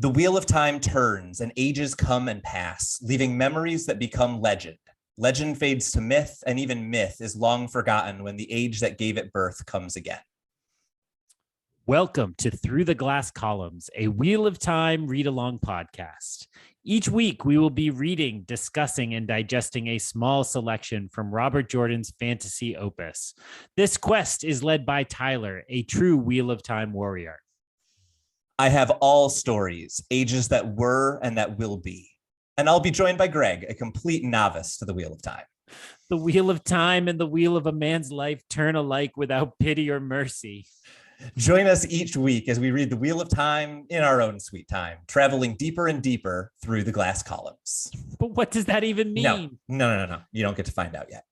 The wheel of time turns and ages come and pass, leaving memories that become legend. Legend fades to myth, and even myth is long forgotten when the age that gave it birth comes again. Welcome to Through the Glass Columns, a Wheel of Time read-along podcast. Each week, we will be reading, discussing, and digesting a small selection from Robert Jordan's fantasy opus. This quest is led by Tylor, a true Wheel of Time warrior. I have all stories, ages that were and that will be. And I'll be joined by Greg, a complete novice to the Wheel of Time. The Wheel of Time and the wheel of a man's life turn alike without pity or mercy. Join us each week as we read the Wheel of Time in our own sweet time, traveling deeper and deeper through the glass columns. But what does that even mean? No. You don't get to find out yet.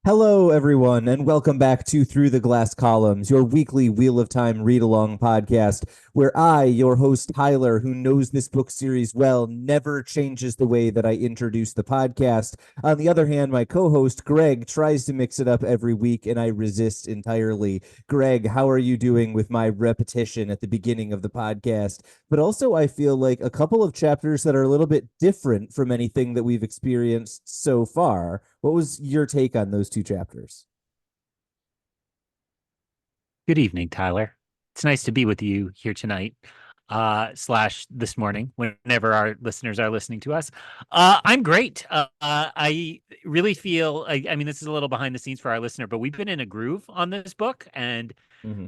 Hello, everyone, and welcome back to Through the Glass Columns, your weekly Wheel of Time read-along podcast, where I, your host, Tylor, who knows this book series well, never changes the way that I introduce the podcast. On the other hand, my co-host, Greg, tries to mix it up every week, and I resist entirely. Greg, how are you doing with my repetition at the beginning of the podcast? But also, I feel like a couple of chapters that are a little bit different from anything that we've experienced so far. What was your take on those two chapters? Good evening, Tylor. It's nice to be with you here tonight, slash this morning, whenever our listeners are listening to us. I'm great. I really feel, I mean, this is a little behind the scenes for our listener, but we've been in a groove on this book and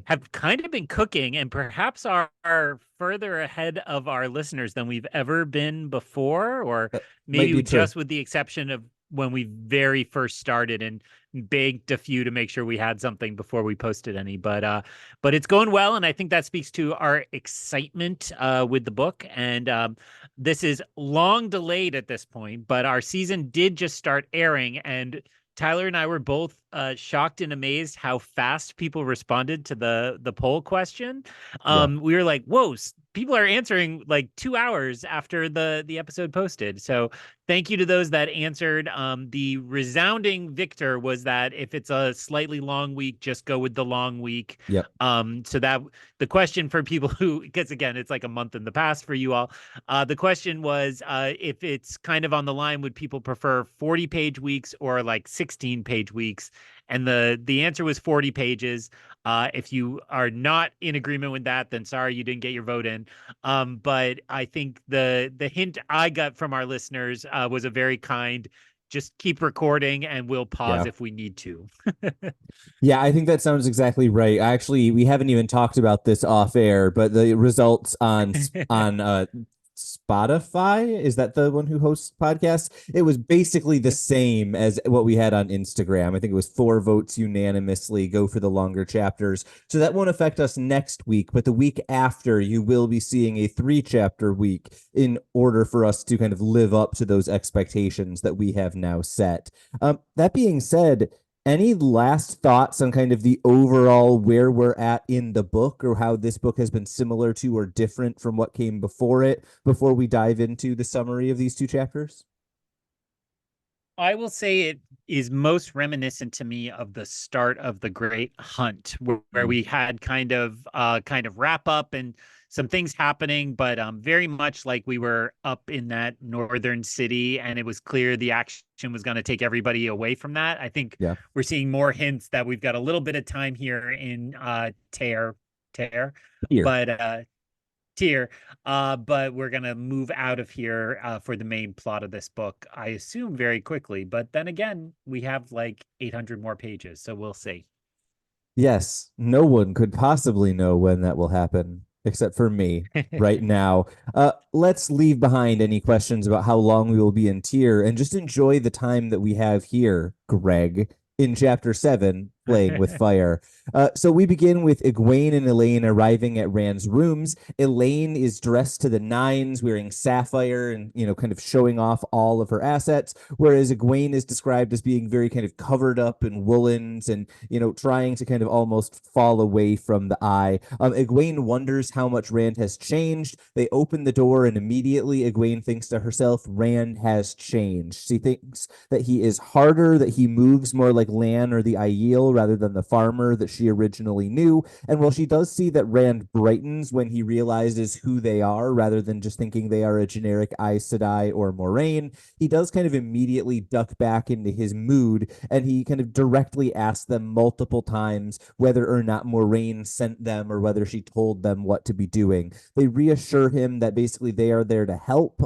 have kind of been cooking and perhaps are further ahead of our listeners than we've ever been before, or maybe just with the exception of when we very first started and begged a few to make sure we had something before we posted any, but it's going well. And I think that speaks to our excitement with the book. And this is long delayed at this point, but our season did just start airing, and Tylor and I were both shocked and amazed how fast people responded to the poll question. We were like, whoa, people are answering like 2 hours after the episode posted. So thank you to those that answered. The resounding victor was that if it's a slightly long week, just go with the long week. Yep. So that the question for people who, because again, it's like a month in the past for you all. The question was, if it's kind of on the line, would people prefer 40-page weeks or like 16-page weeks? And the answer was 40 pages. If you are not in agreement with that, then sorry, you didn't get your vote in. But I think the hint I got from our listeners was a very kind, just keep recording and we'll pause if we need to. Yeah, I think that sounds exactly right. Actually, we haven't even talked about this off air, but the results on Spotify, is that the one who hosts podcasts? It was basically the same as what we had on Instagram. I think it was 4 votes unanimously go for the longer chapters. So that won't affect us next week, but the week after you will be seeing a 3-chapter week in order for us to kind of live up to those expectations that we have now set. That being said, any last thoughts on kind of the overall where we're at in the book, or how this book has been similar to or different from what came before it, before we dive into the summary of these 2 chapters? I will say it is most reminiscent to me of the start of the Great Hunt, where we had kind of wrap up and some things happening, but very much like we were up in that northern city, and it was clear the action was going to take everybody away from that. I think we're seeing more hints that we've got a little bit of time here in Tyr, but we're going to move out of here for the main plot of this book, I assume, very quickly. But then again, we have like 800 more pages, so we'll see. Yes, no one could possibly know when that will happen, except for me right now. Let's leave behind any questions about how long we will be in Tyr and just enjoy the time that we have here, Greg, in chapter 7, playing with fire. So we begin with Egwene and Elaine arriving at Rand's rooms. Elaine is dressed to the nines, wearing sapphire and, kind of showing off all of her assets, whereas Egwene is described as being very kind of covered up in woolens and, trying to kind of almost fall away from the eye. Egwene wonders how much Rand has changed. They open the door and immediately Egwene thinks to herself, Rand has changed. She thinks that he is harder, that he moves more like Lan or the Aiel people rather than the farmer that she originally knew. And while she does see that Rand brightens when he realizes who they are rather than just thinking they are a generic Aes Sedai or Moraine, he does kind of immediately duck back into his mood, and he kind of directly asks them multiple times whether or not Moraine sent them or whether she told them what to be doing. They reassure him that basically they are there to help,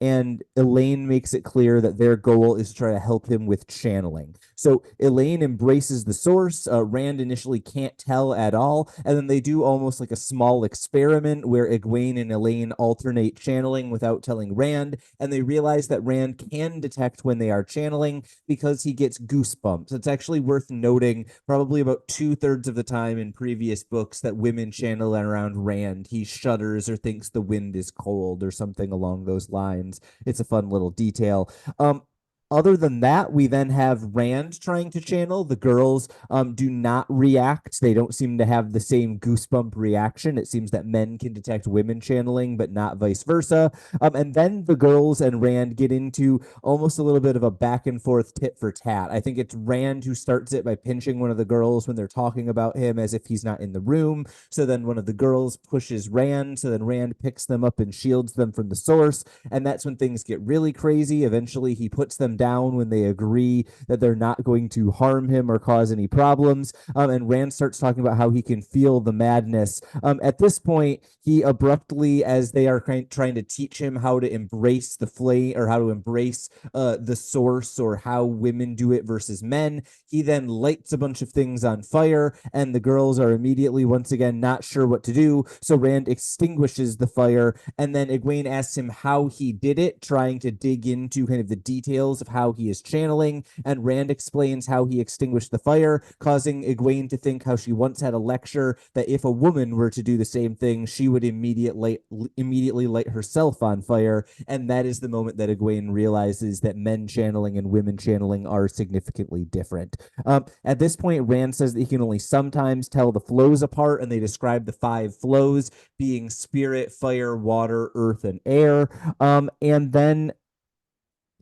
and Elaine makes it clear that their goal is to try to help him with channeling. So Elaine embraces the source. Rand initially can't tell at all, and then they do almost like a small experiment where Egwene and Elaine alternate channeling without telling Rand, and they realize that Rand can detect when they are channeling because he gets goosebumps. It's actually worth noting, probably about 2/3 of the time in previous books that women channel around Rand, he shudders or thinks the wind is cold or something along those lines. It's a fun little detail. Other than that, we then have Rand trying to channel. The girls do not react. They don't seem to have the same goosebump reaction. It seems that men can detect women channeling, but not vice versa. And then the girls and Rand get into almost a little bit of a back and forth tit for tat. I think it's Rand who starts it by pinching one of the girls when they're talking about him as if he's not in the room. So then one of the girls pushes Rand. So then Rand picks them up and shields them from the source. And that's when things get really crazy. Eventually, he puts them down when they agree that they're not going to harm him or cause any problems. And Rand starts talking about how he can feel the madness. At this point, he abruptly, as they are trying to teach him how to embrace the flame or how to embrace the source or how women do it versus men, he then lights a bunch of things on fire, and the girls are immediately, once again, not sure what to do. So Rand extinguishes the fire, and then Egwene asks him how he did it, trying to dig into kind of the details of how he is channeling, and Rand explains how he extinguished the fire, causing Egwene to think how she once had a lecture that if a woman were to do the same thing, she would immediately light herself on fire, and that is the moment that Egwene realizes that men channeling and women channeling are significantly different. At this point, Rand says that he can only sometimes tell the flows apart, and they describe the 5 flows being spirit, fire, water, earth, and air. And then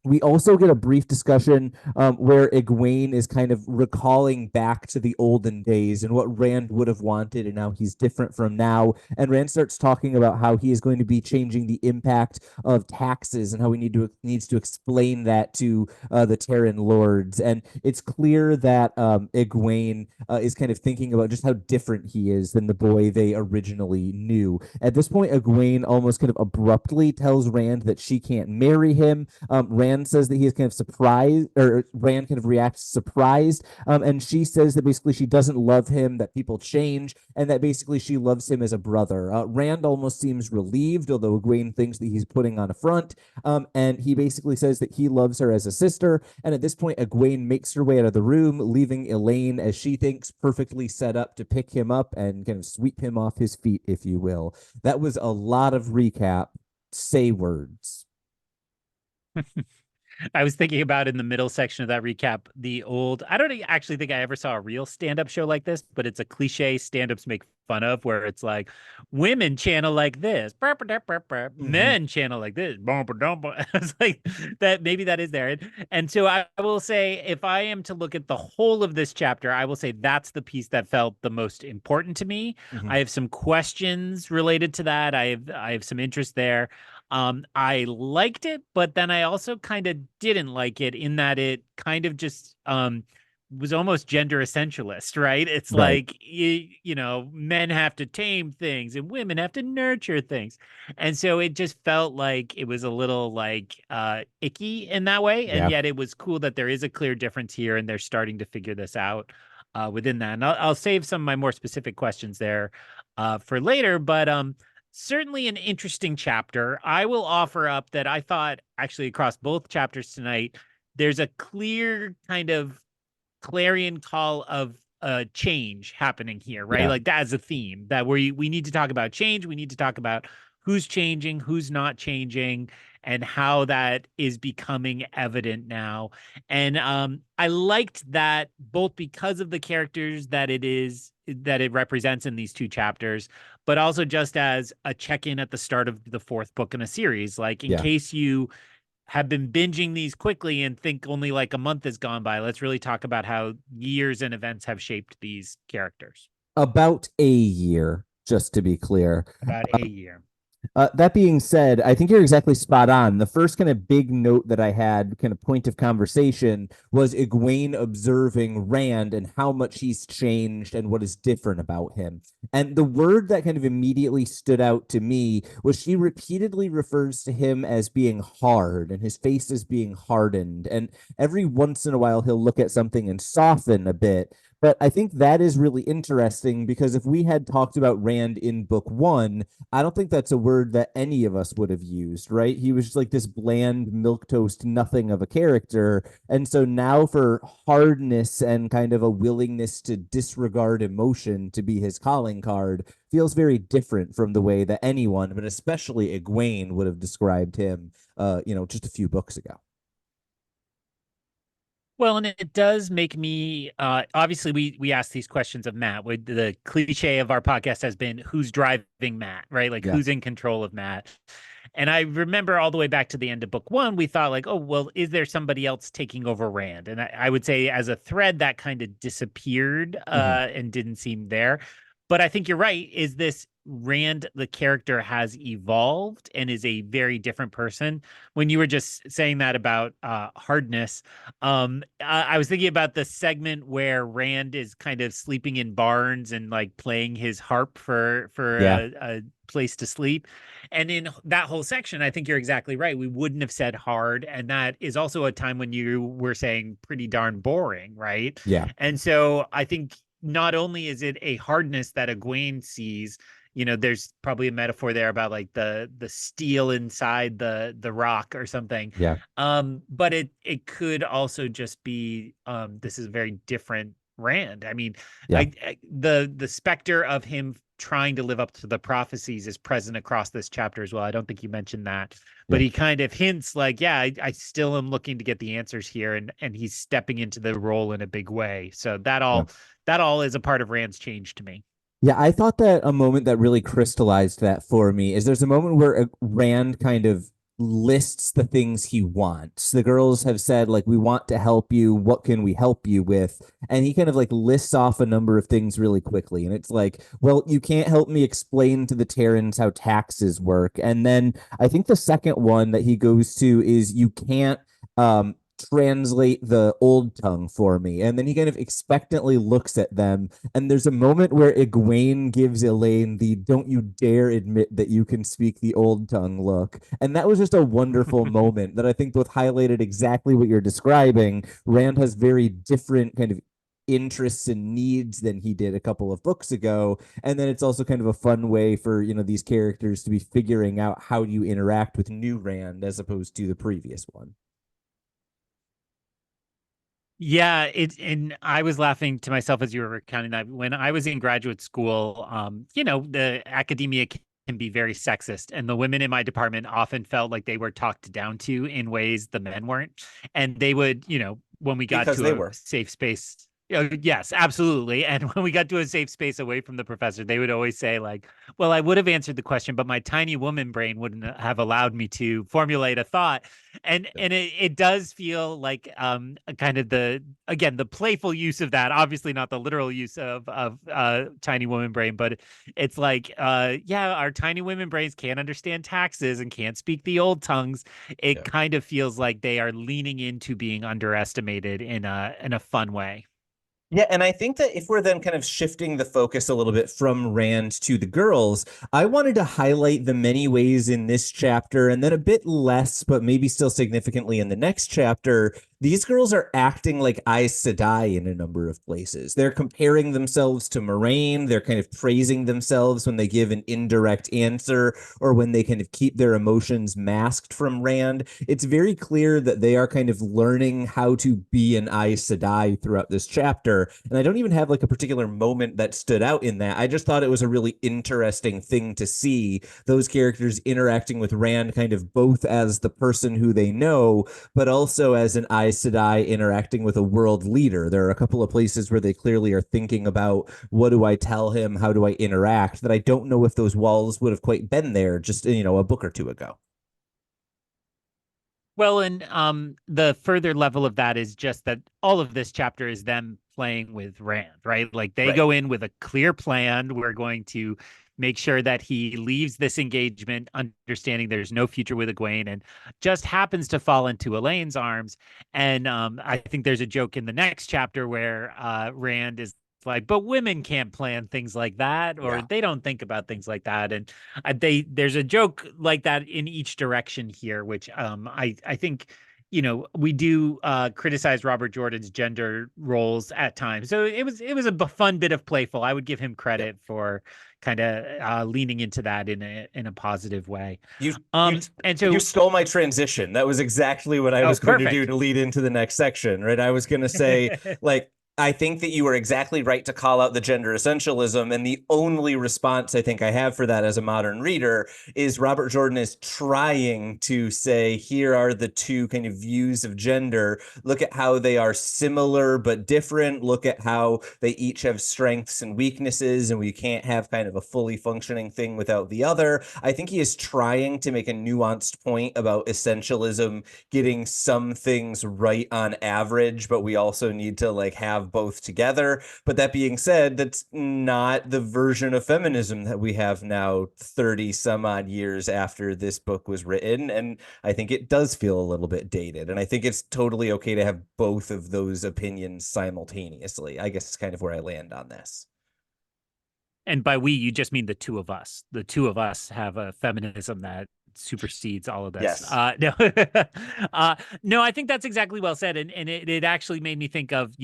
we also get a brief discussion where Egwene is kind of recalling back to the olden days and what Rand would have wanted and how he's different from now. And Rand starts talking about how he is going to be changing the impact of taxes and how he needs to explain that to the Terran lords. And it's clear that Egwene is kind of thinking about just how different he is than the boy they originally knew. At this point, Egwene almost kind of abruptly tells Rand that she can't marry him. Rand says that he is kind of surprised, or Rand kind of reacts surprised, and she says that basically she doesn't love him, that people change, and that basically she loves him as a brother. Rand almost seems relieved, although Egwene thinks that he's putting on a front, and he basically says that he loves her as a sister, and at this point, Egwene makes her way out of the room, leaving Elaine, as she thinks, perfectly set up to pick him up and kind of sweep him off his feet, if you will. That was a lot of recap. Say words. I was thinking about in the middle section of that recap, I don't actually think I ever saw a real stand-up show like this, but it's a cliche stand-ups make fun of, where it's like women channel like this, men channel like this. It's like that, maybe that is there. And so I will say, if I am to look at the whole of this chapter, I will say that's the piece that felt the most important to me. I have some questions related to that. I have some interest there. I liked it, but then I also kind of didn't like it in that it kind of just was almost gender essentialist, right? It's Right. like men have to tame things and women have to nurture things. And so it just felt like it was a little like icky in that way. And Yeah. yet it was cool that there is a clear difference here and they're starting to figure this out within that. And I'll save some of my more specific questions there for later, but certainly an interesting chapter. I will offer up that I thought actually across both chapters tonight, there's a clear kind of clarion call of change happening here, right? Yeah. Like that as a theme that we need to talk about change. We need to talk about who's changing, who's not changing, and how that is becoming evident now. And I liked that both because of the characters that it represents in these 2 chapters, but also just as a check-in at the start of the 4th book in a series, like in Yeah. case you have been binging these quickly and think only like a month has gone by. Let's really talk about how years and events have shaped these characters. About a year, just to be clear. About a year. That being said, I think you're exactly spot on. The first kind of big note that I had, kind of point of conversation, was Egwene observing Rand and how much he's changed and what is different about him. And the word that kind of immediately stood out to me was she repeatedly refers to him as being hard and his face as being hardened. And every once in a while, he'll look at something and soften a bit. But I think that is really interesting because if we had talked about Rand in book one, I don't think that's a word that any of us would have used, right? He was just like this bland, milquetoast, nothing of a character. And so now for hardness and kind of a willingness to disregard emotion to be his calling card feels very different from the way that anyone, but especially Egwene, would have described him, just a few books ago. Well, and it does make me obviously we ask these questions of Matt. The cliche of our podcast has been who's driving Matt, right? Like who's in control of Matt. And I remember all the way back to the end of book one, we thought like, oh, well, is there somebody else taking over Rand? And I would say as a thread that kind of disappeared and didn't seem there. But I think you're right. Is this Rand, the character, has evolved and is a very different person? When you were just saying that about hardness, I was thinking about the segment where Rand is kind of sleeping in barns and like playing his harp for a place to sleep. And in that whole section, I think you're exactly right. We wouldn't have said hard. And that is also a time when you were saying pretty darn boring, right? Yeah. And so I think not only is it a hardness that Egwene sees, there's probably a metaphor there about like the steel inside the rock or something. Yeah. But it could also just be this is a very different Rand. I mean, the specter of him trying to live up to the prophecies is present across this chapter as well. I don't think you mentioned that, but he kind of hints like, I still am looking to get the answers here, and he's stepping into the role in a big way. So that all is a part of Rand's change to me. Yeah, I thought that a moment that really crystallized that for me is there's a moment where Rand kind of lists the things he wants. The girls have said, like, we want to help you. What can we help you with? And he kind of like lists off a number of things really quickly. And it's like, well, you can't help me explain to the Terrans how taxes work. And then I think the second one that he goes to is you can't translate the old tongue for me. And then he kind of expectantly looks at them. And there's a moment where Egwene gives Elaine the don't you dare admit that you can speak the old tongue look. And that was just a wonderful moment that I think both highlighted exactly what you're describing. Rand has very different kind of interests and needs than he did a couple of books ago. And then it's also kind of a fun way for, these characters to be figuring out how do you interact with new Rand as opposed to the previous one. Yeah, and I was laughing to myself as you were recounting that. When I was in graduate school, the academia can be very sexist, and the women in my department often felt like they were talked down to in ways the men weren't. And they would, when we got to a safe space. Yes, absolutely. And when we got to a safe space away from the professor, they would always say like, well, I would have answered the question, but my tiny woman brain wouldn't have allowed me to formulate a thought. And it does feel like kind of the playful use of that, obviously not the literal use of tiny woman brain, but it's like, our tiny women brains can't understand taxes and can't speak the old tongues. It kind of feels like they are leaning into being underestimated in a fun way. Yeah, and I think that if we're then kind of shifting the focus a little bit from Rand to the girls, I wanted to highlight the many ways in this chapter, and then a bit less, but maybe still significantly in the next chapter, these girls are acting like Aes Sedai in a number of places. They're comparing themselves to Moraine. They're kind of praising themselves when they give an indirect answer or when they kind of keep their emotions masked from Rand. It's very clear that they are kind of learning how to be an Aes Sedai throughout this chapter. And I don't even have like a particular moment that stood out in that. I just thought it was a really interesting thing to see those characters interacting with Rand kind of both as the person who they know, but also as an Aes Sedai interacting with a world leader. There are a couple of places where they clearly are thinking about what do I tell him? How do I interact? That I don't know if those walls would have quite been there just, a book or two ago. Well, and the further level of that is just that all of this chapter is them playing with Rand, right? Like they Right. go in with a clear plan. We're going to make sure that he leaves this engagement understanding there's no future with Egwene and just happens to fall into Elaine's arms. And I think there's a joke in the next chapter where Rand is like, but women can't plan things like that, or Yeah. they don't think about things like that. And there's a joke like that in each direction here, which I think we do criticize Robert Jordan's gender roles at times. So it was a fun bit of playful. I would give him Yeah. credit for kind of leaning into that in a positive way. You you And you so stole my transition. That was exactly what I oh, was going to do perfect. to lead into the next section, right? I was going to say, like, I think that you were exactly right to call out the gender essentialism. And the only response I think I have for that as a modern reader is Robert Jordan is trying to say, here are the two kind of views of gender. Look at how they are similar but different. Look at how they each have strengths and weaknesses, and we can't have kind of a fully functioning thing without the other. I think he is trying to make a nuanced point about essentialism getting some things right on average, but we also need to like have both together. But that being said, that's not the version of feminism that we have now 30 some odd years after this book was written. And I think it does feel a little bit dated. And I think it's totally okay to have both of those opinions simultaneously. I guess it's kind of where I land on this. And by we, you just mean the two of us. The two of us have a feminism that supersedes all of this. Yes. No, no, I think that's exactly well said, and it actually made me think of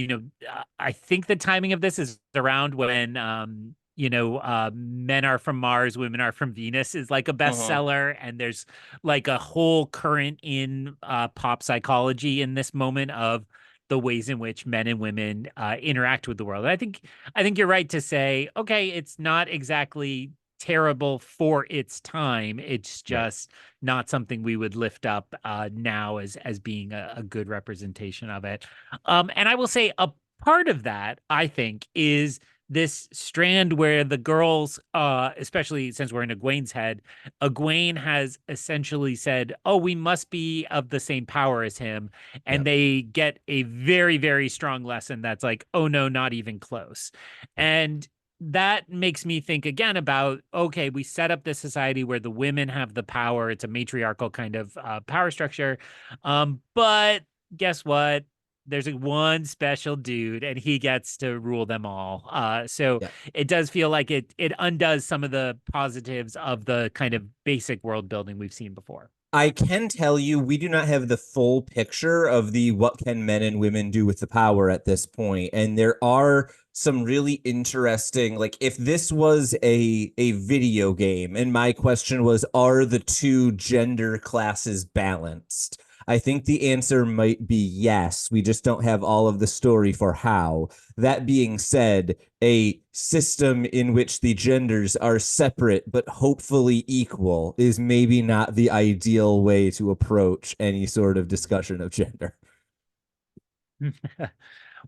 I think the timing of this is around when men are from Mars, women are from Venus is like a Mhm. bestseller, and there's like a whole current in pop psychology in this moment of the ways in which men and women interact with the world. And I think you're right to say, okay, it's not exactly terrible for its time. It's Right. just not something we would lift up now as being a good representation of it. And I will say a part of that, I think, is this strand where the girls, especially since we're in Egwene's head, Egwene has essentially said, "Oh, we must be of the same power as him," Yeah. and they get a very, very strong lesson that's like, "Oh no, not even close," Yeah. and that makes me think again about, okay, we set up this society where the women have the power. It's a matriarchal kind of power structure. But guess what? There's one special dude and he gets to rule them all. So Yeah. it does feel like it undoes some of the positives of the kind of basic world building we've seen before. I can tell you we do not have the full picture of the what can men and women do with the power at this point. And there are some really interesting, like if this was a video game and my question was, are the two gender classes balanced? I think the answer might be yes. We just don't have all of the story for how. That being said, a system in which the genders are separate but hopefully equal is maybe not the ideal way to approach any sort of discussion of gender.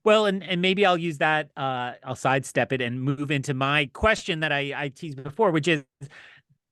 Well, and maybe I'll use that. I'll sidestep it and move into my question that I teased before, which is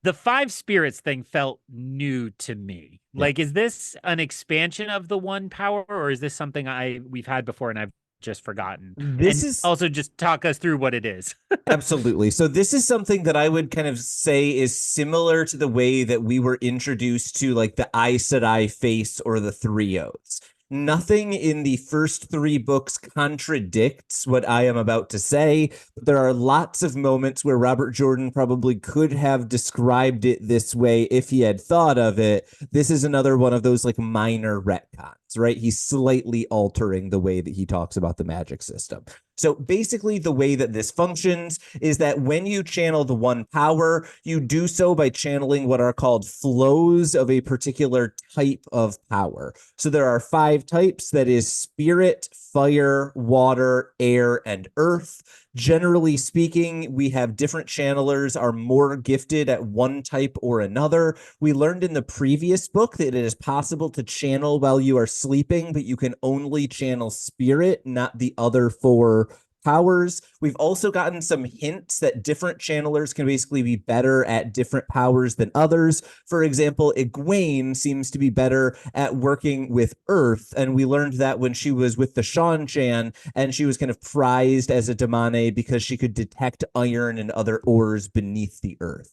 the five spirits thing felt new to me. Yeah. Like, is this an expansion of the one power, or is this something we've had before and I've just forgotten? This And is also just talk us through what it is. Absolutely. So this is something that I would kind of say is similar to the way that we were introduced to like the Aes Sedai face or the Three Oaths. Nothing in the first three books contradicts what I am about to say, but there are lots of moments where Robert Jordan probably could have described it this way if he had thought of it. This is another one of those like minor retcons, right? He's slightly altering the way that he talks about the magic system. So basically, the way that this functions is that when you channel the one power, you do so by channeling what are called flows of a particular type of power. So there are five types, that is spirit, fire, water, air, and earth. Generally speaking, we have different channelers are more gifted at one type or another. We learned in the previous book that it is possible to channel while you are sleeping, but you can only channel spirit, not the other four powers. We've also gotten some hints that different channelers can basically be better at different powers than others. For example, Egwene seems to be better at working with earth, and we learned that when she was with the Shan-Chan, and she was kind of prized as a damane because she could detect iron and other ores beneath the earth.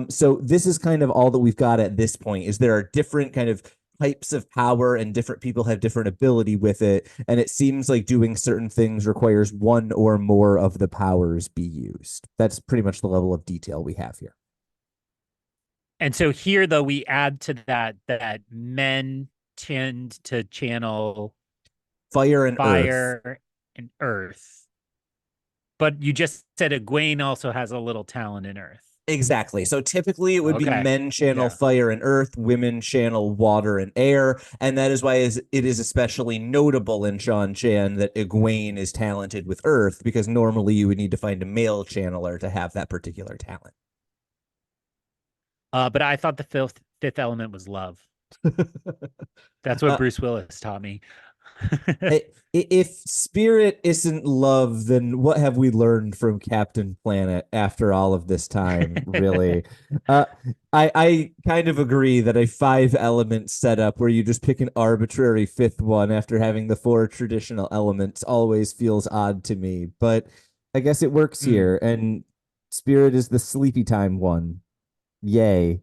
So this is kind of all that we've got at this point. Is there are different kind of types of power, and different people have different ability with it, and it seems like doing certain things requires one or more of the powers be used. That's pretty much the level of detail we have here. And so here, though, we add to that men tend to channel Fire and earth. fire and earth. But you just said Egwene also has a little talent in earth. Exactly. So typically it would be Okay. men channel Yeah. fire and earth, women channel water and air. And that is why it is especially notable in Shan-Chan that Egwene is talented with earth, because normally you would need to find a male channeler to have that particular talent. But I thought the fifth element was love. That's what Bruce Willis taught me. If spirit isn't love, then what have we learned from Captain Planet after all of this time, really? I kind of agree that a 5-element setup where you just pick an arbitrary fifth one after having the 4 traditional elements always feels odd to me, but I guess it works here, and spirit is the sleepy time one. Yay.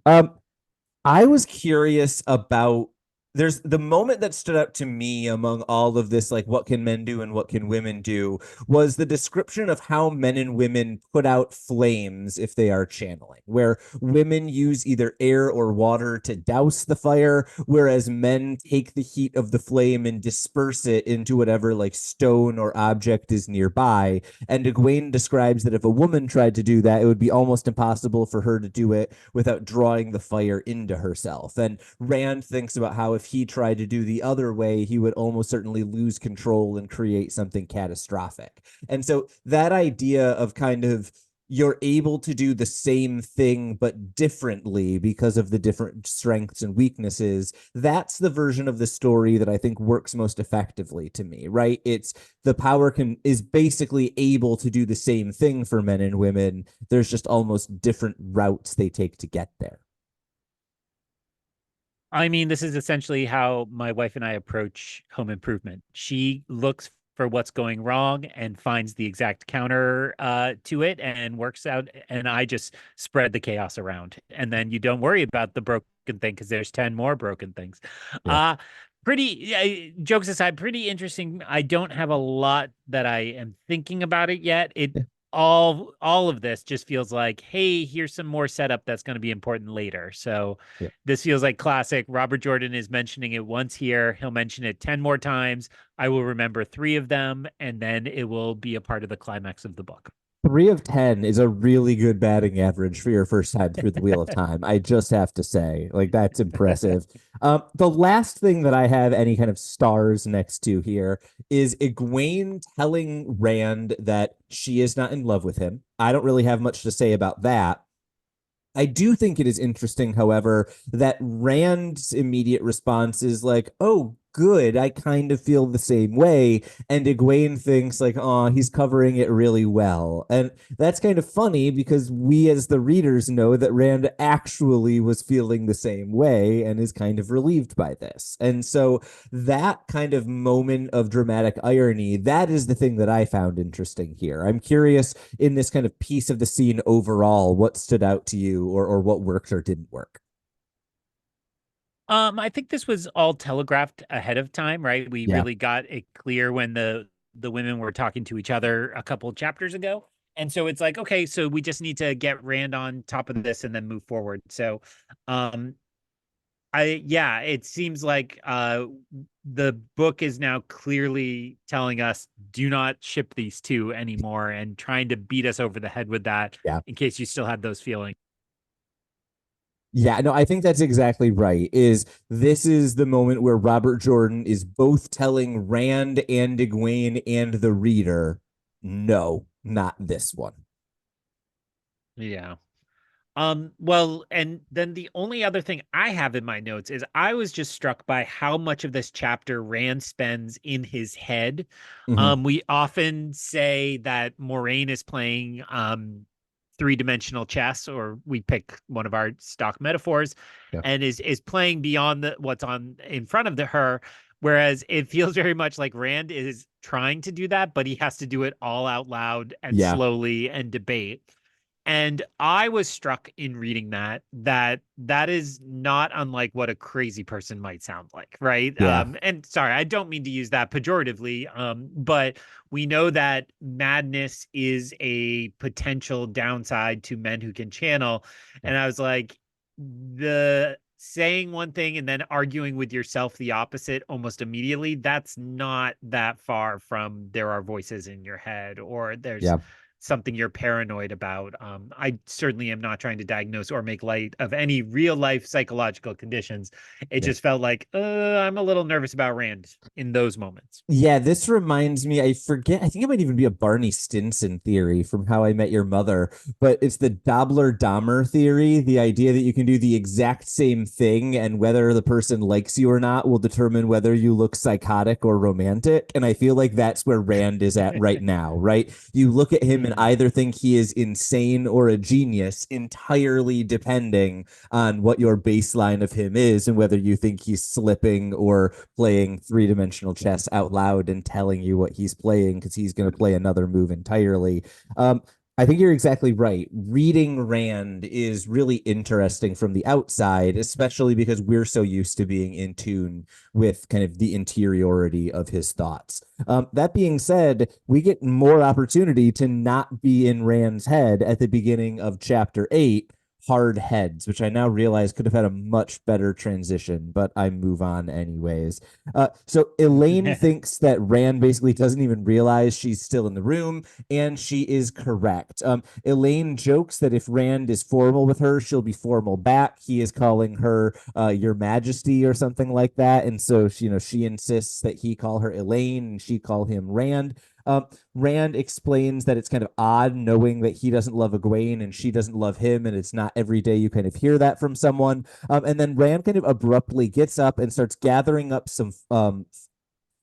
I was curious about, there's the moment that stood out to me among all of this, like what can men do and what can women do, was the description of how men and women put out flames if they are channeling, where women use either air or water to douse the fire, whereas men take the heat of the flame and disperse it into whatever like stone or object is nearby. And Egwene describes that if a woman tried to do that, it would be almost impossible for her to do it without drawing the fire into herself. And Rand thinks about how if he tried to do the other way, he would almost certainly lose control and create something catastrophic. And so that idea of kind of you're able to do the same thing but differently because of the different strengths and weaknesses, that's the version of the story that I think works most effectively to me, right? It's the power is basically able to do the same thing for men and women. There's just almost different routes they take to get there. I mean, this is essentially how my wife and I approach home improvement. She looks for what's going wrong and finds the exact counter to it and works out. And I just spread the chaos around. And then you don't worry about the broken thing because there's 10 more broken things. Yeah. Jokes aside, pretty interesting. I don't have a lot that I am thinking about it yet. All of this just feels like, hey, here's some more setup that's going to be important later. So this feels like classic. Robert Jordan is mentioning it once here. He'll mention it 10 more times. I will remember 3 of them, and then it will be a part of the climax of the book. 3 of 10 is a really good batting average for your first time through the Wheel of Time. I just have to say, like, that's impressive. The last thing that I have any kind of stars next to here is Egwene telling Rand that she is not in love with him. I don't really have much to say about that. I do think it is interesting, however, that Rand's immediate response is like, oh, good, I kind of feel the same way. And Egwene thinks like, oh, he's covering it really well. And that's kind of funny because we as the readers know that Rand actually was feeling the same way and is kind of relieved by this. And so that kind of moment of dramatic irony, that is the thing that I found interesting here. I'm curious in this kind of piece of the scene overall, what stood out to you, or what worked or didn't work? I think this was all telegraphed ahead of time, right? We really got it clear when the women were talking to each other a couple chapters ago. And so it's like, okay, so we just need to get Rand on top of this and then move forward. So it seems like the book is now clearly telling us do not ship these two anymore and trying to beat us over the head with that in case you still had those feelings. Yeah, no, I think that's exactly right. This is the moment where Robert Jordan is both telling Rand and Egwene and the reader, no, not this one. Yeah. Well, and then the only other thing I have in my notes is I was just struck by how much of this chapter Rand spends in his head. Mhm. We often say that Moraine is playing three-dimensional chess, or we pick one of our stock metaphors, Yeah. and is playing beyond what's on in front of her. Whereas it feels very much like Rand is trying to do that, but he has to do it all out loud and Yeah. slowly and debate. And I was struck in reading that is not unlike what a crazy person might sound like, right? Yeah. And sorry, I don't mean to use that pejoratively, but we know that madness is a potential downside to men who can channel. Yeah. And I was like, the saying one thing and then arguing with yourself the opposite almost immediately, that's not that far from there are voices in your head, or there's Yeah. something you're paranoid about. I certainly am not trying to diagnose or make light of any real life psychological conditions. It Yeah. just felt like I'm a little nervous about Rand in those moments. Yeah, this reminds me, I forget, I think it might even be a Barney Stinson theory from How I Met Your Mother, but it's the Dobler-Dahmer theory, the idea that you can do the exact same thing and whether the person likes you or not will determine whether you look psychotic or romantic. And I feel like that's where Rand is at right now, right? You look at him and Mhm. either think he is insane or a genius, entirely depending on what your baseline of him is and whether you think he's slipping or playing three-dimensional chess out loud and telling you what he's playing because he's going to play another move entirely. I think you're exactly right. Reading Rand is really interesting from the outside, especially because we're so used to being in tune with kind of the interiority of his thoughts. That being said, we get more opportunity to not be in Rand's head at the beginning of chapter 8, Hard Heads, which I now realize could have had a much better transition, but I move on anyways. So Elaine thinks that Rand basically doesn't even realize she's still in the room, and she is correct. Elaine jokes that if Rand is formal with her, she'll be formal back. He is calling her Your Majesty or something like that, and so she insists that he call her Elaine and she call him Rand. Rand explains that it's kind of odd knowing that he doesn't love Egwene and she doesn't love him, and it's not every day you kind of hear that from someone. And then Rand kind of abruptly gets up and starts gathering up some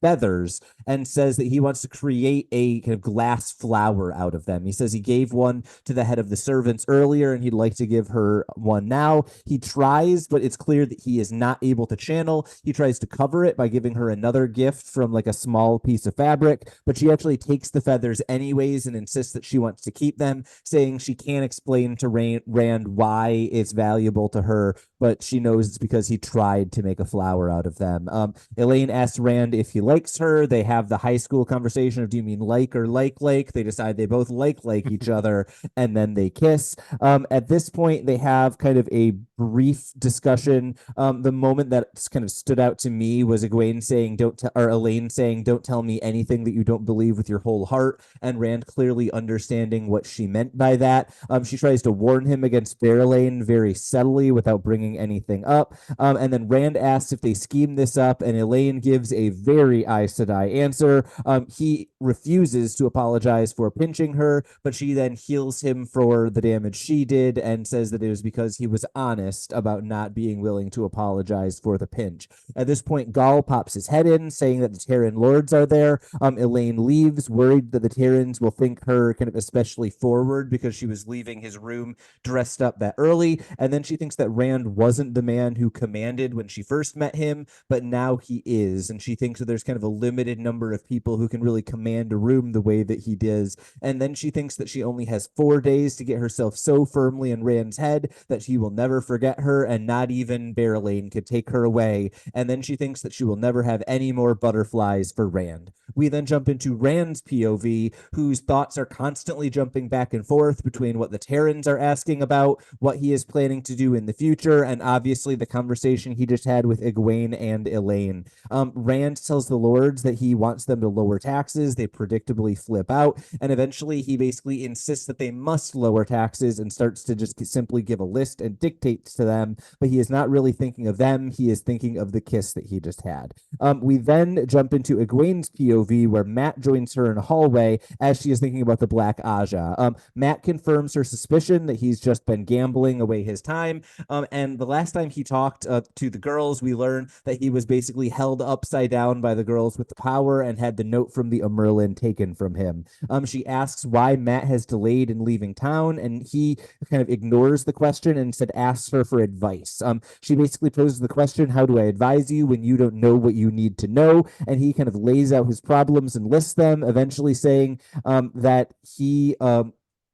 feathers and says that he wants to create a kind of glass flower out of them. He says he gave one to the head of the servants earlier and he'd like to give her one now. He tries, but it's clear that he is not able to channel. He tries to cover it by giving her another gift from like a small piece of fabric, but she actually takes the feathers anyways and insists that she wants to keep them, saying she can't explain to Rand why it's valuable to her, but she knows it's because he tried to make a flower out of them. Elaine asks Rand if he likes her. They have the high school conversation of do you mean like or like? They decide they both like each other, and then they kiss. At this point, they have kind of a brief discussion. The moment that kind of stood out to me was Egwene saying, or Elaine saying, don't tell me anything that you don't believe with your whole heart, and Rand clearly understanding what she meant by that. She tries to warn him against Barrelane very subtly without bringing anything up. And then Rand asks if they scheme this up, and Elaine gives a very Aes Sedai answer. He refuses to apologize for pinching her, but she then heals him for the damage she did and says that it was because he was honest about not being willing to apologize for the pinch. At this point, Gaul pops his head in, saying that the Terran lords are there. Elaine leaves, worried that the Terrans will think her kind of especially forward because she was leaving his room dressed up that early. And then she thinks that Rand wasn't the man who commanded when she first met him, but now he is. And she thinks that there's kind of a limited number of people who can really command a room the way that he does. And then she thinks that she only has 4 days to get herself so firmly in Rand's head that he will never forget her, and not even Barrelane could take her away. And then she thinks that she will never have any more butterflies for Rand. We then jump into Rand's POV, whose thoughts are constantly jumping back and forth between what the Terrans are asking about, what he is planning to do in the future, and obviously the conversation he just had with Egwene and Elaine. Rand tells the lords that he wants them to lower taxes. They predictably flip out. And eventually he basically insists that they must lower taxes and starts to just simply give a list and dictates to them. But he is not really thinking of them. He is thinking of the kiss that he just had. We then jump into Egwene's POV where Matt joins her in a hallway as she is thinking about the Black Aja. Matt confirms her suspicion that he's just been gambling away his time. And the last time he talked to the girls, we learned that he was basically held upside down by the girls with the power and had the note from the Merlin taken from him. She asks why Matt has delayed in leaving town, and he kind of ignores the question and instead asks her for advice. She basically poses the question, how do I advise you when you don't know what you need to know? And he kind of lays out his problems and lists them, eventually saying that he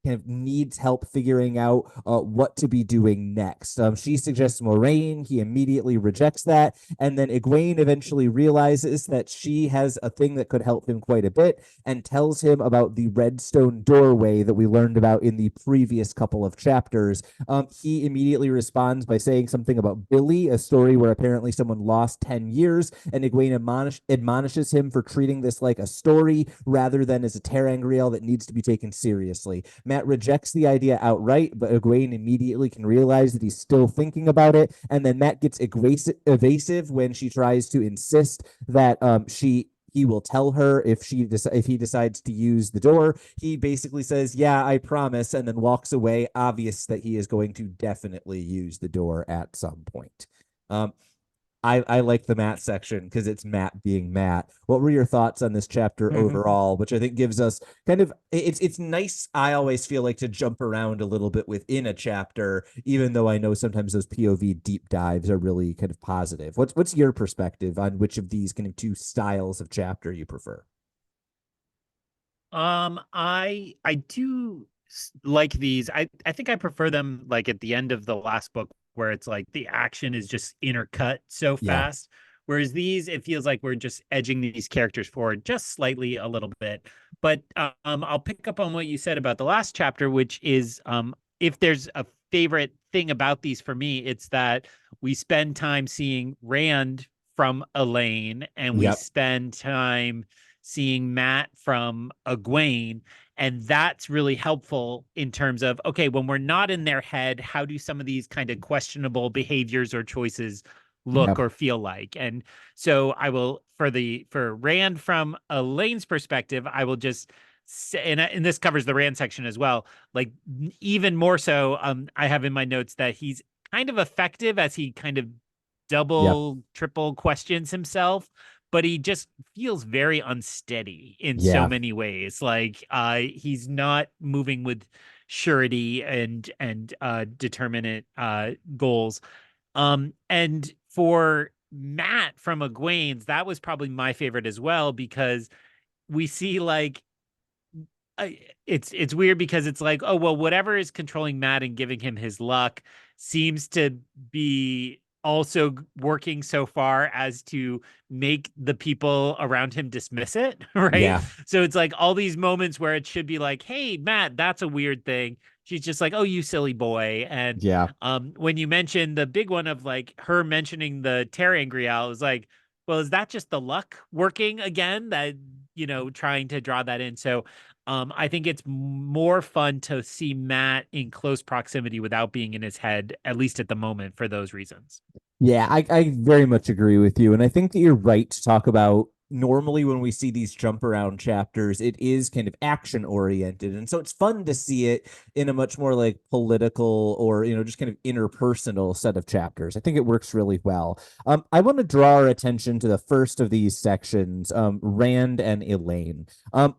kind of needs help figuring out what to be doing next. She suggests Moraine. He immediately rejects that. And then Egwene eventually realizes that she has a thing that could help him quite a bit and tells him about the redstone doorway that we learned about in the previous couple of chapters. He immediately responds by saying something about Billy, a story where apparently someone lost 10 years, and Egwene admonishes him for treating this like a story rather than as a ter'angreal that needs to be taken seriously. Matt rejects the idea outright, but Egwene immediately can realize that he's still thinking about it, and then Matt gets evasive when she tries to insist that he will tell her if he decides to use the door. He basically says, "Yeah, I promise," and then walks away, obvious that he is going to definitely use the door at some point. I like the Matt section because it's Matt being Matt. What were your thoughts on this chapter overall? Which I think gives us kind of it's nice. I always feel like to jump around a little bit within a chapter, even though I know sometimes those POV deep dives are really kind of positive. What's your perspective on which of these kind of two styles of chapter you prefer? I do like these. I think I prefer them like at the end of the last book where it's like the action is just intercut so Yeah. fast. Whereas these, it feels like we're just edging these characters forward just slightly a little bit. But I'll pick up on what you said about the last chapter, which is if there's a favorite thing about these for me, it's that we spend time seeing Rand from Elaine and we Yep. spend time seeing Matt from Egwene. And that's really helpful in terms of, okay, when we're not in their head, how do some of these kind of questionable behaviors or choices look Yep. or feel like? And so I will, for Rand from Elaine's perspective, I will just say, and this covers the Rand section as well, like even more so, I have in my notes that he's kind of effective as he kind of Yep. triple questions himself, but he just feels very unsteady in so Yeah. many ways. Like he's not moving with surety and determinate goals. And for Matt from Egwene's, that was probably my favorite as well, because we see like it's weird because it's like, oh well, whatever is controlling Matt and giving him his luck seems to be also working so far as to make the people around him dismiss it, right? Yeah. So it's like all these moments where it should be like, hey Matt, that's a weird thing, she's just like, oh you silly boy. And Yeah. when you mentioned the big one of like her mentioning the ter'angreal, I was like, well, is that just the luck working again, that trying to draw that in? So I think it's more fun to see Matt in close proximity without being in his head, at least at the moment, for those reasons. Yeah, I very much agree with you. And I think that you're right to talk about normally when we see these jump around chapters, it is kind of action oriented. And so it's fun to see it in a much more like political or, just kind of interpersonal set of chapters. I think it works really well. I want to draw our attention to the first of these sections, Rand and Elaine.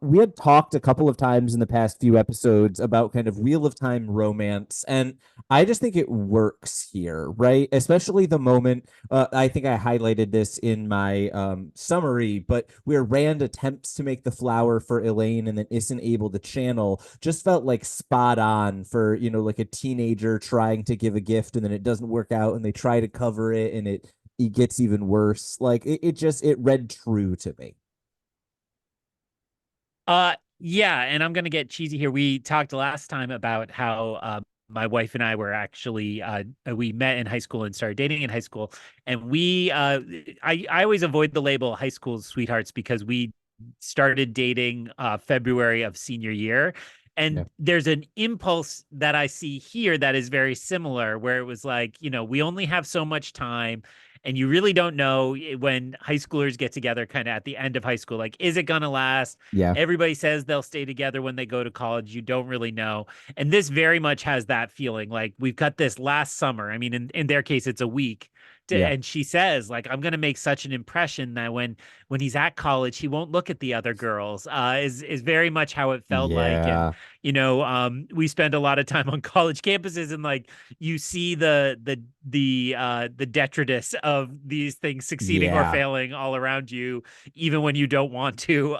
We had talked a couple of times in the past few episodes about kind of Wheel of Time romance, and I just think it works here, right? Especially the moment, I think I highlighted this in my summary, but where Rand attempts to make the flower for Elaine and then isn't able to channel, just felt like spot on for, like a teenager trying to give a gift and then it doesn't work out and they try to cover it and it gets even worse. Like it read true to me. Yeah, and I'm gonna get cheesy here. We talked last time about how my wife and I were actually we met in high school and started dating in high school, and I always avoid the label high school sweethearts because we started dating February of senior year. Yeah. And there's an impulse that I see here that is very similar, where it was like, we only have so much time. And you really don't know when high schoolers get together kind of at the end of high school. Like, is it going to last? Yeah. Everybody says they'll stay together when they go to college. You don't really know. And this very much has that feeling. Like, we've got this last summer. I mean, in their case, it's a week. Yeah. And she says, like, I'm going to make such an impression that when he's at college, he won't look at the other girls. Is very much how it felt like. And Yeah. we spend a lot of time on college campuses, and like you see the detritus of these things succeeding or Yeah. failing all around you, even when you don't want to.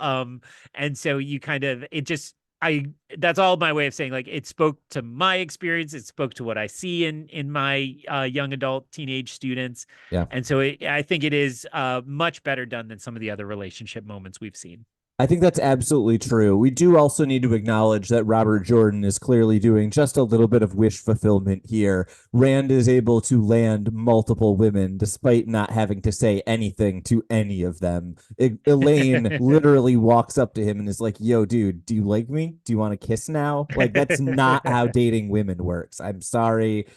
And so you kind of it just I that's all my way of saying, like, it spoke to my experience. It spoke to what I see in my young adult teenage students. Yeah. And so I think it is much better done than some of the other relationship moments we've seen. I think that's absolutely true. We do also need to acknowledge that Robert Jordan is clearly doing just a little bit of wish fulfillment here. Rand is able to land multiple women despite not having to say anything to any of them. Elaine literally walks up to him and is like, "Yo, dude, do you like me? Do you want to kiss now?" Like, that's not how dating women works. I'm sorry.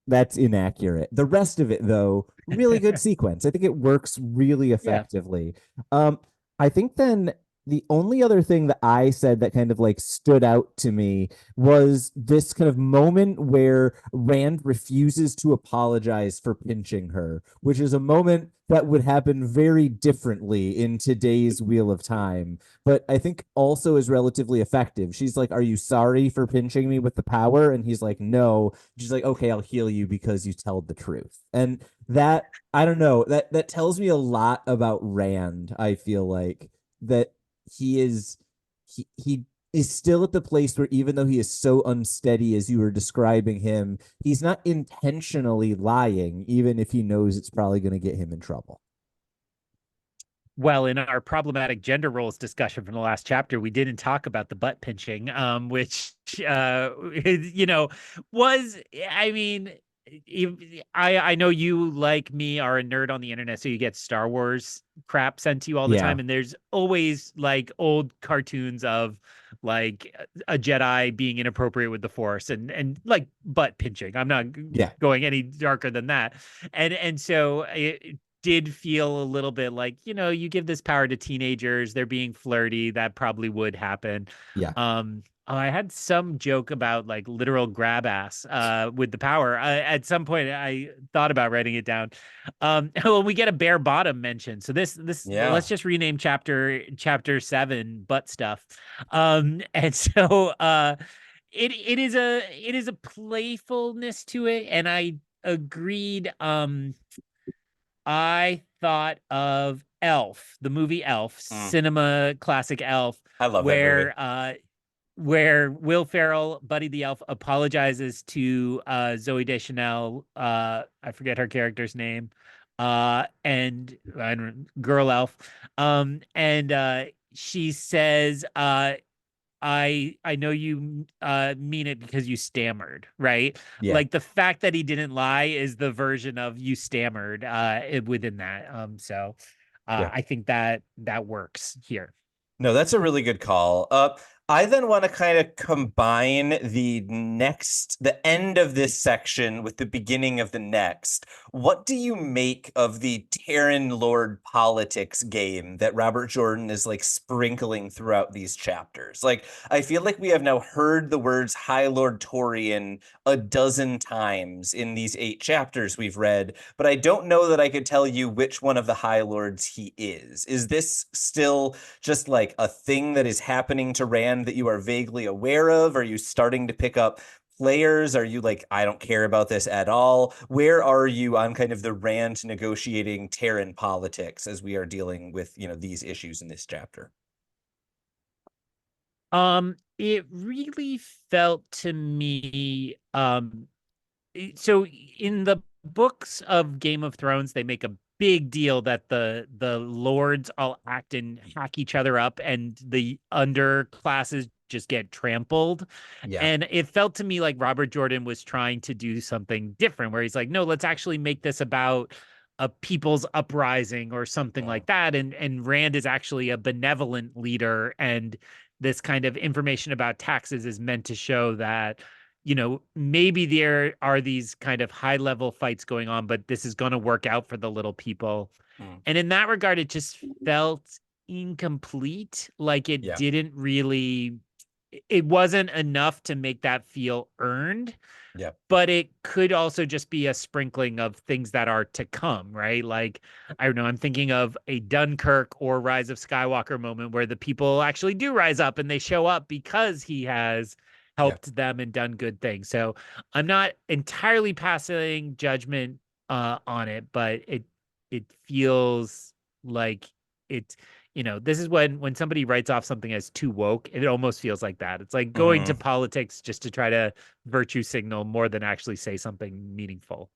That's inaccurate. The rest of it, though, really good sequence. I think it works really effectively. I think then the only other thing that I said that kind of like stood out to me was this kind of moment where Rand refuses to apologize for pinching her, which is a moment that would happen very differently in today's Wheel of Time, but I think also is relatively effective. She's like, "Are you sorry for pinching me with the power?" And he's like, "No." She's like, "Okay, I'll heal you because you told the truth." And that, I don't know, that tells me a lot about Rand. I feel like that he is still at the place where, even though he is so unsteady as you were describing him, he's not intentionally lying, even if he knows it's probably going to get him in trouble. Well, in our problematic gender roles discussion from the last chapter, we didn't talk about the butt pinching, which, was, I mean, I know you, like me, are a nerd on the internet, so you get Star Wars crap sent to you all the Yeah. time, and there's always like old cartoons of like a Jedi being inappropriate with the Force and like butt pinching. I'm not Yeah. going any darker than that, and so it did feel a little bit like, you give this power to teenagers, they're being flirty, that probably would happen. Yeah. I had some joke about like literal grab ass with the power. At some point, I thought about writing it down. Well, we get a bare bottom mention. So this Yeah. let's just rename chapter 7 butt stuff. And so it is a playfulness to it, and I agreed. I thought of Elf, the movie Elf, cinema classic Elf, I love that movie. Where Will Ferrell, Buddy the Elf, apologizes to Zoe Deschanel. I forget her character's name. And I don't Girl Elf. And she says, I know you mean it because you stammered, right? Yeah. Like, the fact that he didn't lie is the version of you stammered within that. So Yeah. I think that works here. No, that's a really good call. I then want to kind of combine the end of this section with the beginning of the next. What do you make of the Terran Lord politics game that Robert Jordan is like sprinkling throughout these chapters? Like, I feel like we have now heard the words High Lord Torian a dozen times in these 8 chapters we've read, but I don't know that I could tell you which one of the High Lords he is. Is this still just like a thing that is happening to Rand that you are vaguely aware of? Are you starting to pick up players? Are you like, I don't care about this at all? Where are you on kind of the Rand negotiating Terran politics as we are dealing with, these issues in this chapter? It really felt to me, so in the books of Game of Thrones, they make a big deal that the lords all act and hack each other up, and the underclasses just get trampled. Yeah. And it felt to me like Robert Jordan was trying to do something different, where he's like, no, let's actually make this about a people's uprising or something like that. And Rand is actually a benevolent leader, and this kind of information about taxes is meant to show that, maybe there are these kind of high level fights going on, but this is going to work out for the little people. And in that regard, it just felt incomplete. Like it Yeah. didn't really, it wasn't enough to make that feel earned. Yeah. But it could also just be a sprinkling of things that are to come, right? Like, I don't know, I'm thinking of a Dunkirk or Rise of Skywalker moment where the people actually do rise up and they show up because he has helped them and done good things. So I'm not entirely passing judgment on it, but it feels like it, this is when somebody writes off something as too woke, it almost feels like that. It's like going to politics just to try to virtue signal more than actually say something meaningful.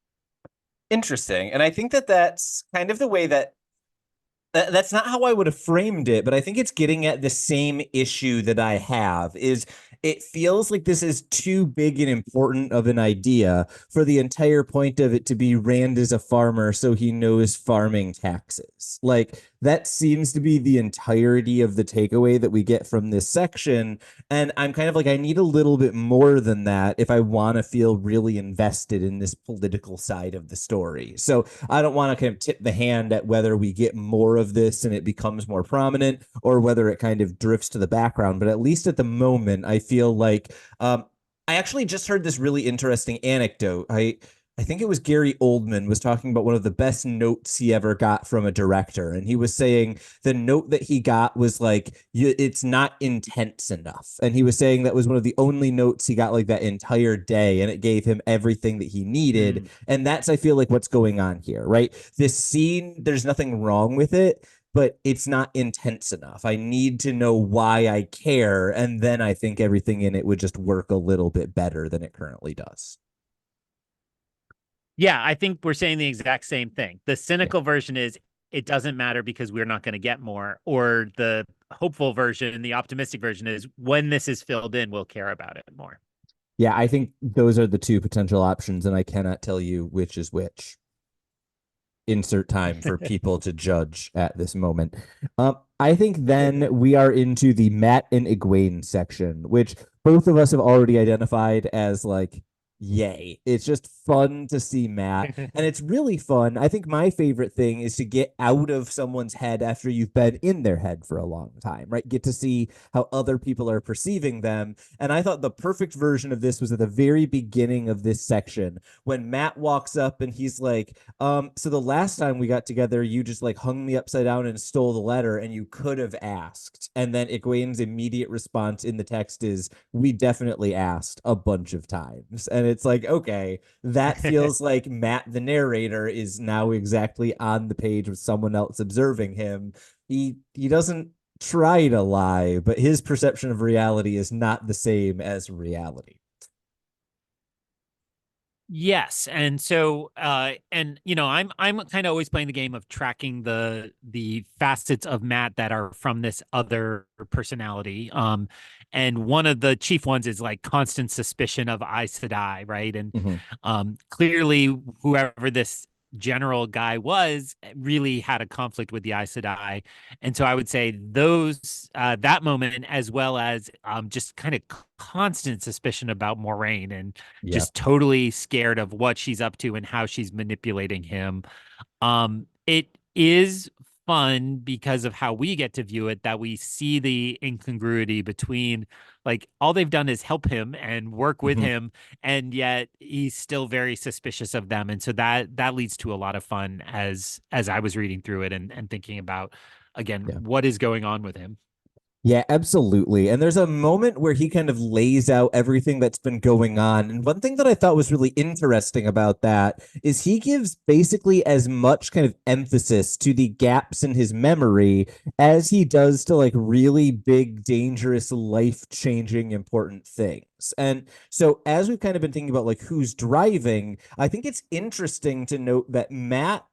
Interesting. And I think that that's kind of the way that's not how I would have framed it, but I think it's getting at the same issue that I have. Is it feels like this is too big and important of an idea for the entire point of it to be Rand is a farmer, so he knows farming taxes. Like, that seems to be the entirety of the takeaway that we get from this section. And I'm kind of like, I need a little bit more than that if I want to feel really invested in this political side of the story. So I don't want to kind of tip the hand at whether we get more of this and it becomes more prominent, or whether it kind of drifts to the background. But at least at the moment, I feel like I actually just heard this really interesting anecdote. I think it was Gary Oldman was talking about one of the best notes he ever got from a director. And he was saying the note that he got was like, it's not intense enough. And he was saying that was one of the only notes he got like that entire day. And it gave him everything that he needed. And that's, I feel like, what's going on here, right? This scene, there's nothing wrong with it, but it's not intense enough. I need to know why I care. And then I think everything in it would just work a little bit better than it currently does. Yeah, I think we're saying the exact same thing. The cynical version is it doesn't matter because we're not going to get more. Or the hopeful version, the optimistic version is when this is filled in, we'll care about it more. Yeah, I think those are the two potential options, and I cannot tell you which is which. Insert time for people to judge at this moment. I think then we are into the Matt and Egwene section, which both of us have already identified as like, yay. It's just fun to see Matt. And it's really fun. I think my favorite thing is to get out of someone's head after you've been in their head for a long time, right? Get to see how other people are perceiving them. And I thought the perfect version of this was at the very beginning of this section when Matt walks up and he's like, so the last time we got together, you just like hung me upside down and stole the letter, and you could have asked. And then Egwene's immediate response in the text is, we definitely asked a bunch of times. And it's like, okay, that feels like Matt, the narrator, is now exactly on the page with someone else observing him. He doesn't try to lie, but his perception of reality is not the same as reality. Yes, and so and I'm kind of always playing the game of tracking the facets of Matt that are from this other personality. And one of the chief ones is like constant suspicion of Aes Sedai, right? And clearly whoever this general guy was really had a conflict with the Aes Sedai. And so I would say those that moment, as well as just kind of constant suspicion about Moraine and just totally scared of what she's up to and how she's manipulating him. It is fun because of how we get to view it, that we see the incongruity between like all they've done is help him and work with him, and yet he's still very suspicious of them. And so that leads to a lot of fun as I was reading through it and thinking about again what is going on with him. Yeah, absolutely. And there's a moment where he kind of lays out everything that's been going on. And one thing that I thought was really interesting about that is he gives basically as much kind of emphasis to the gaps in his memory as he does to like really big, dangerous, life-changing, important things. And so as we've kind of been thinking about like who's driving, I think it's interesting to note that Matt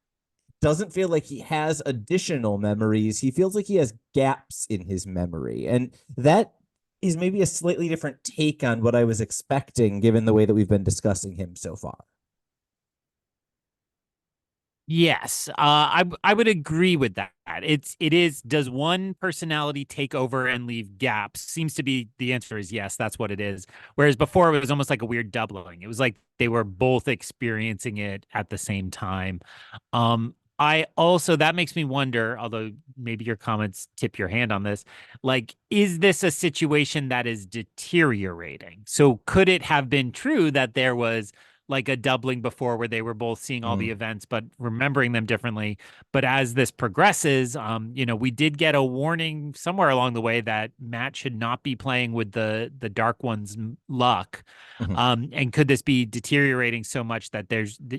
doesn't feel like he has additional memories. He feels like he has gaps in his memory. And that is maybe a slightly different take on what I was expecting, given the way that we've been discussing him so far. Yes, I would agree with that. It is. Does one personality take over and leave gaps? Seems to be the answer is yes. That's what it is. Whereas before it was almost like a weird doubling. It was like they were both experiencing it at the same time. I also that makes me wonder, although maybe your comments tip your hand on this, like, is this a situation that is deteriorating? So could it have been true that there was like a doubling before where they were both seeing all the Mm. events but remembering them differently? But as this progresses, we did get a warning somewhere along the way that Matt should not be playing with the Dark One's luck. Mhm. And could this be deteriorating so much that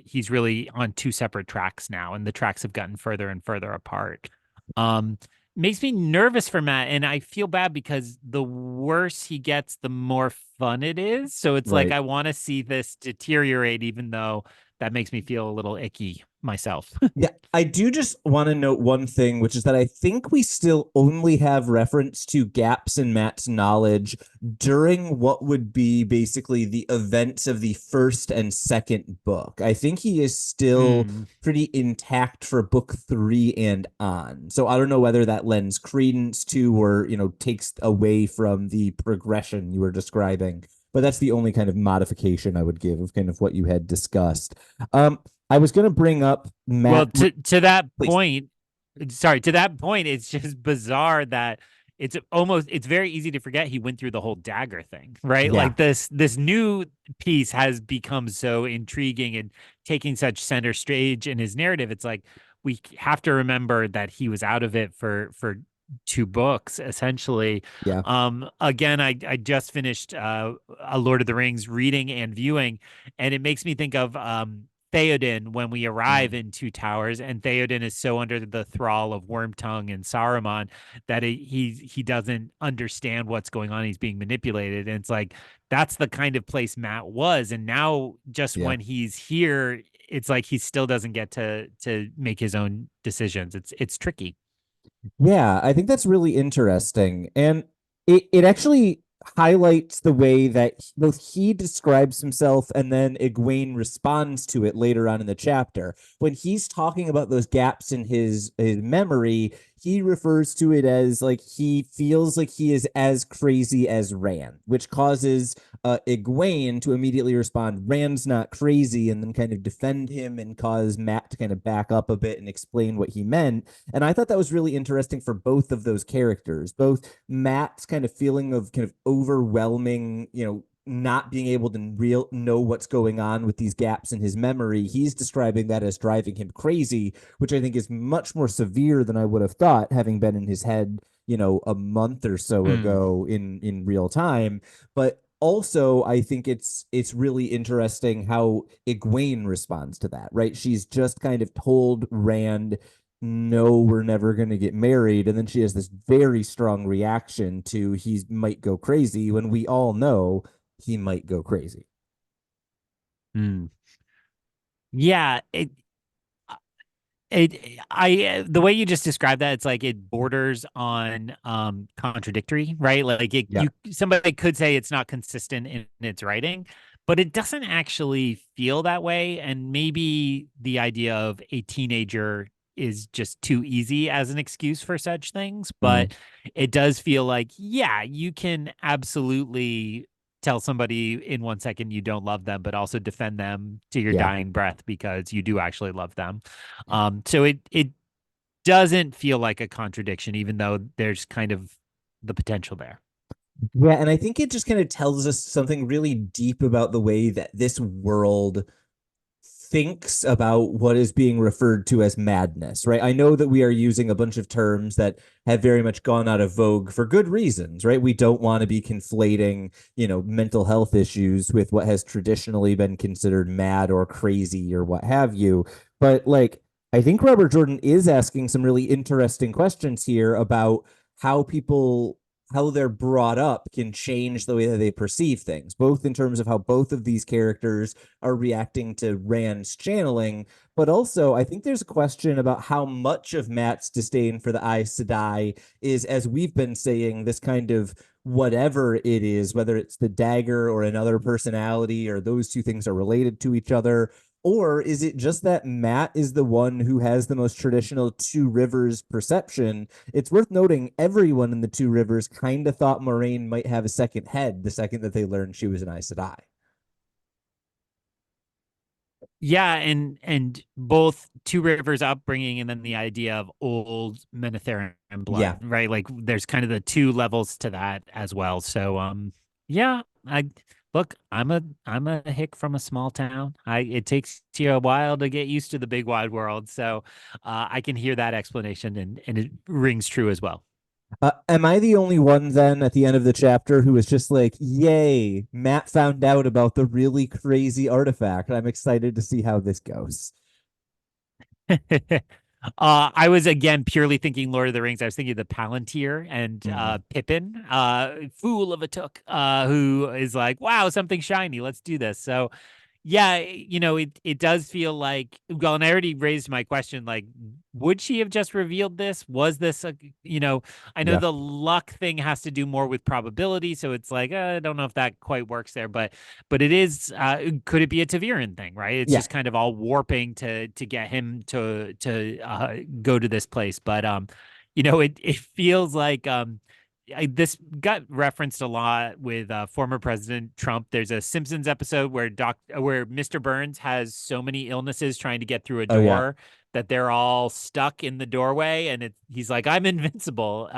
he's really on two separate tracks now, and the tracks have gotten further and further apart? Um, Makes me nervous for Matt, and I feel bad because the worse he gets, the more fun it is. So it's like Right. I want to see this deteriorate, even though that makes me feel a little icky myself. Yeah, I do just want to note one thing, which is that I think we still only have reference to gaps in Matt's knowledge during what would be basically the events of the first and second book. I think he is still Hmm. pretty intact for book three and on. So I don't know whether that lends credence to or, takes away from the progression you were describing. But that's the only kind of modification I would give of kind of what you had discussed. Um, I was going to bring up Well, Matt. to that Please. point, sorry, to that point, it's just bizarre that it's very easy to forget he went through the whole dagger thing, right? Yeah. Like this new piece has become so intriguing and taking such center stage in his narrative. It's like we have to remember that he was out of it for two books essentially. Yeah. Again, I just finished a Lord of the Rings reading and viewing, and it makes me think of Theoden when we arrive Mm. in Two Towers, and Theoden is so under the thrall of Wormtongue and Saruman that he doesn't understand what's going on. He's being manipulated, and it's like that's the kind of place Matt was. And now, just Yeah. when he's here, it's like he still doesn't get to make his own decisions. It's tricky. Yeah, I think that's really interesting. And it actually highlights the way that both he describes himself and then Egwene responds to it later on in the chapter. When he's talking about those gaps in his memory, he refers to it as like he feels like he is as crazy as Rand, which causes Egwene to immediately respond, Rand's not crazy, and then kind of defend him and cause Matt to kind of back up a bit and explain what he meant. And I thought that was really interesting for both of those characters, both Matt's kind of feeling of kind of overwhelming, not being able to know what's going on with these gaps in his memory. He's describing that as driving him crazy, which I think is much more severe than I would have thought, having been in his head, a month or so Mm. ago in real time. But also, I think it's really interesting how Egwene responds to that, right? She's just kind of told Rand, no, we're never going to get married. And then she has this very strong reaction to he might go crazy when we all know he might go crazy. Mm. Yeah, the way you just described that, it's like it borders on contradictory, right? Like Yeah. somebody could say it's not consistent in its writing, but it doesn't actually feel that way. And maybe the idea of a teenager is just too easy as an excuse for such things, Mm. but it does feel like, yeah, you can absolutely tell somebody in 1 second you don't love them, but also defend them to your Yeah. dying breath because you do actually love them. So it doesn't feel like a contradiction, even though there's kind of the potential there. Yeah, and I think it just kind of tells us something really deep about the way that this world thinks about what is being referred to as madness, right? I know that we are using a bunch of terms that have very much gone out of vogue for good reasons, right? We don't want to be conflating, mental health issues with what has traditionally been considered mad or crazy or what have you. But like, I think Robert Jordan is asking some really interesting questions here about how people how they're brought up can change the way that they perceive things, both in terms of how both of these characters are reacting to Rand's channeling, but also I think there's a question about how much of Matt's disdain for the Aes Sedai is, as we've been saying, this kind of whatever it is, whether it's the dagger or another personality, or those two things are related to each other. Or is it just that Matt is the one who has the most traditional Two Rivers perception? It's worth noting everyone in the Two Rivers kind of thought Moraine might have a second head the second that they learned she was an Aes Sedai. Yeah, and both Two Rivers upbringing and then the idea of old Menetherian blood, Yeah. right? Like there's kind of the two levels to that as well. So yeah, I look, I'm a hick from a small town. It takes you a while to get used to the big wide world. So I can hear that explanation and it rings true as well. Am I the only one then at the end of the chapter who was just like, yay, Matt found out about the really crazy artifact? I'm excited to see how this goes. I was again purely thinking Lord of the Rings. I was thinking the Palantir and Pippin, fool of a took, who is like, wow, something shiny, let's do this. So yeah, it does feel like, well, and I already raised my question, like, would she have just revealed this? Was this I know Yeah. the luck thing has to do more with probability, so it's like, I don't know if that quite works there, but it is, could it be a Taviran thing, right? It's Yeah. just kind of all warping to get him to go to this place. But it feels like this got referenced a lot with former President Trump. There's a Simpsons episode where Mr. Burns has so many illnesses trying to get through a Oh, yeah. door that they're all stuck in the doorway, and he's like, I'm invincible.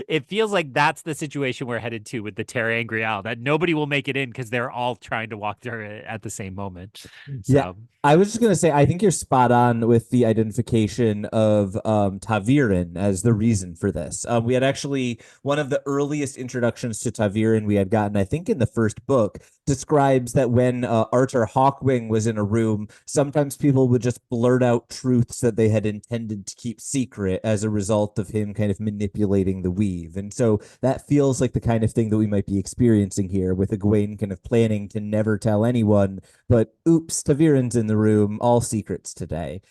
It feels like that's the situation we're headed to with the Terra Angrial, that nobody will make it in because they're all trying to walk through it at the same moment. Yeah. So I was just going to say, I think you're spot on with the identification of Taviran as the reason for this. We had actually one of the earliest introductions to Taviran we had gotten, I think, in the first book, describes that when Arthur Hawkwing was in a room, sometimes people would just blurt out truths that they had intended to keep secret as a result of him kind of manipulating the weave. And so that feels like the kind of thing that we might be experiencing here, with Egwene kind of planning to never tell anyone, but oops, Taviran's in the room, all secrets today.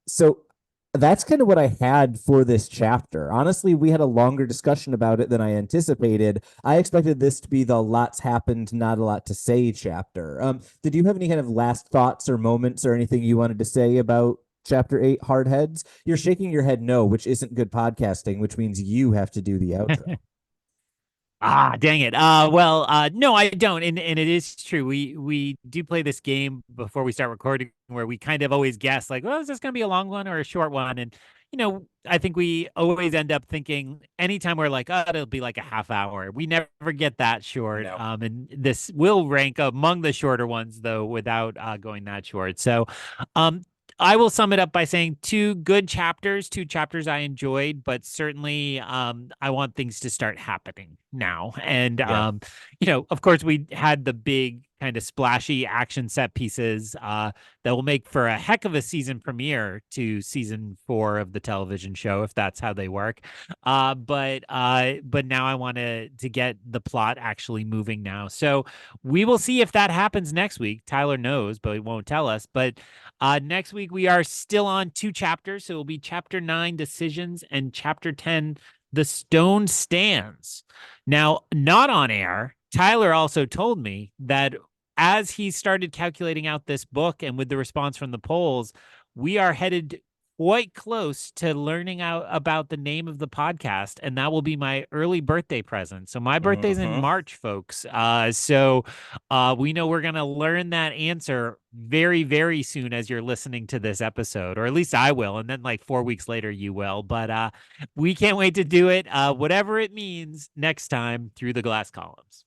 So that's kind of what I had for this chapter. Honestly, we had a longer discussion about it than I anticipated. I expected this to be the lots happened, not a lot to say chapter. Did you have any kind of last thoughts or moments or anything you wanted to say about chapter 8, Hardheads? You're shaking your head no, which isn't good podcasting, which means you have to do the outro. Dang it. No, I don't. And it is true. We do play this game before we start recording where we kind of always guess, like, well, is this going to be a long one or a short one? And I think we always end up thinking anytime we're like, oh, it'll be like a half hour. We never get that short. No. And this will rank among the shorter ones though, without going that short. So, I will sum it up by saying two chapters I enjoyed, but certainly I want things to start happening now. And Yeah. of course we had the big kind of splashy action set pieces that will make for a heck of a season premiere to season 4 of the television show, if that's how they work. But now I want to get the plot actually moving now. So we will see if that happens next week. Tylor knows, but he won't tell us. But next week we are still on 2 chapters, so it will be chapter 9, Decisions, and chapter 10, The Stone Stands. Now, not on air, Tylor also told me that as he started calculating out this book and with the response from the polls, we are headed quite close to learning out about the name of the podcast, and that will be my early birthday present. So my birthday's in March, folks. So we know we're going to learn that answer very, very soon as you're listening to this episode, or at least I will. And then like 4 weeks later, you will. But we can't wait to do it, whatever it means, next time through the glass columns.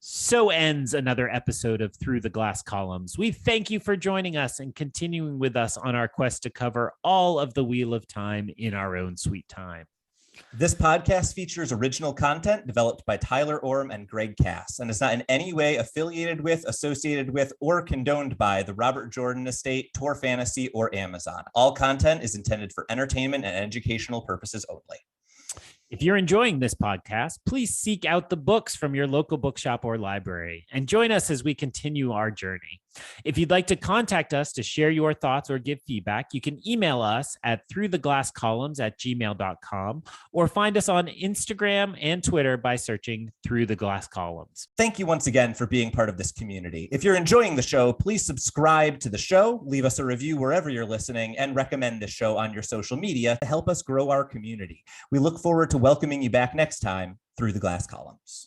So ends another episode of Through the Glass Columns. We thank you for joining us and continuing with us on our quest to cover all of the Wheel of Time in our own sweet time. This podcast features original content developed by Tylor Orm and Greg Cass and is not in any way affiliated with, associated with, or condoned by the Robert Jordan Estate, Tor Fantasy, or Amazon. All content is intended for entertainment and educational purposes only. If you're enjoying this podcast, please seek out the books from your local bookshop or library and join us as we continue our journey. If you'd like to contact us to share your thoughts or give feedback, you can email us at throughtheglasscolumns@gmail.com or find us on Instagram and Twitter by searching Through the Glass Columns. Thank you once again for being part of this community. If you're enjoying the show, please subscribe to the show, leave us a review wherever you're listening, and recommend the show on your social media to help us grow our community. We look forward to welcoming you back next time through the Glass Columns.